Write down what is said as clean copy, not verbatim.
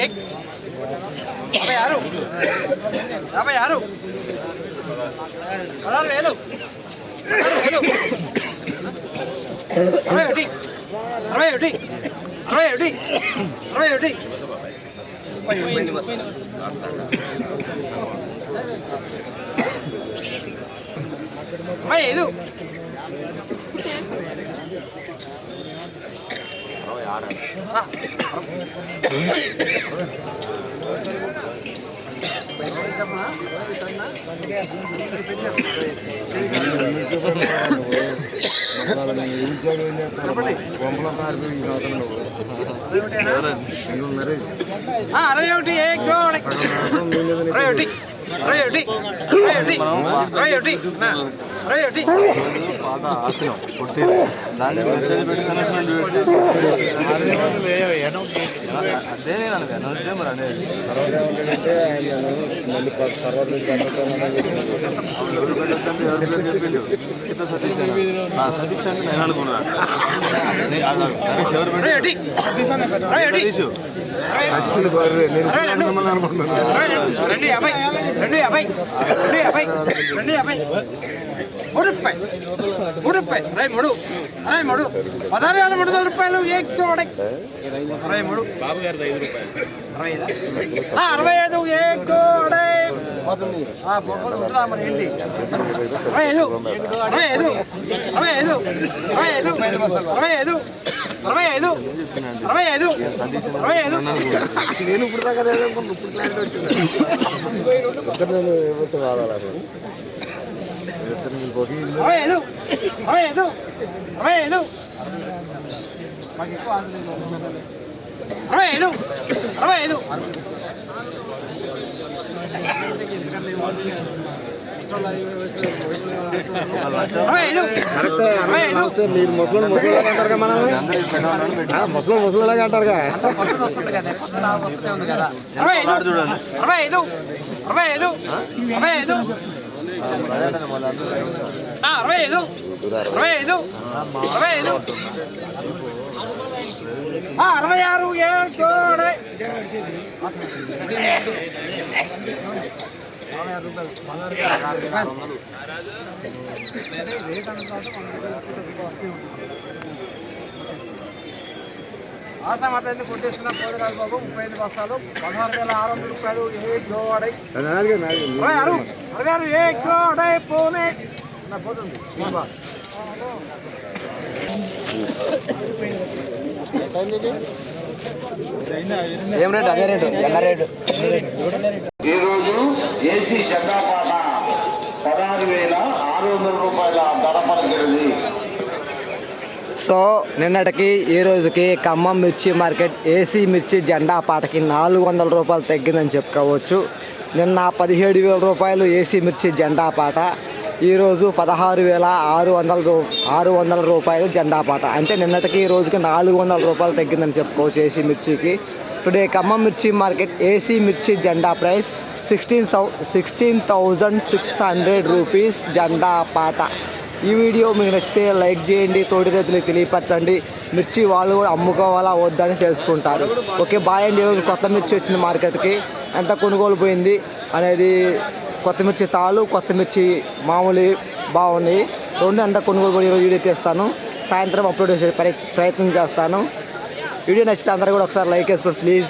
56 56 16,000 61 నేను ఇప్పుడు దాకా మీరు ముసలి అంటారు కదా మనల్ని ముసలిలాగా అంటారు ఆశా మాట ఎందుకు కొట్టేసుకున్నా పోదరాజు బాబు 35 బస్తాలు 16,600 రూపాయలు ఏ జోడై 66 ఏ జోడై పోనే నా పోతుంది సేమ్ రేట్ అదే రేటు ఎలా రేటు ఈరోజు ఏసీ జగ్గాపాట 16,600 రూపాయల ధర పలికినది. సో నిన్నటికి ఈ రోజుకి ఖమ్మం మిర్చి మార్కెట్ ఏసీ మిర్చి జెండా పాటకి 400 రూపాయలు తగ్గిందని చెప్పుకోవచ్చు. నిన్న 17,000 రూపాయలు ఏసీ మిర్చి జెండా పాట, ఈరోజు 16,600 రూపాయలు జెండా పాట. అంటే నిన్నటికి ఈ రోజుకి 400 రూపాయలు తగ్గిందని చెప్పుకోవచ్చు ఏసీ మిర్చికి. టుడే ఖమ్మం మిర్చి మార్కెట్ ఏసీ మిర్చి జెండా ప్రైస్ 16,600 రూపీస్ జెండా పాట. ఈ వీడియో మీకు నచ్చితే లైక్ చేయండి, తోటి రైతులకు తెలియపరచండి. మిర్చి వాళ్ళు కూడా అమ్ముకోవాలా వద్దని తెలుసుకుంటారు. ఓకే బాయ్ అండి. ఈరోజు కొత్త మిర్చి వచ్చింది మార్కెట్కి, ఎంత కొనుగోలు పోయింది అనేది, కొత్త మిర్చి తాళ్ళు కొత్త మిర్చి మామూలు బాగున్నాయి రెండు, ఎంత కొనుగోలు పోయి ఈరోజు వీడియో తీస్తాను. సాయంత్రం అప్లోడ్ చేసే ప్రయత్నం చేస్తాను. వీడియో నచ్చితే అందరూ కూడా ఒకసారి లైక్ వేసుకోండి ప్లీజ్.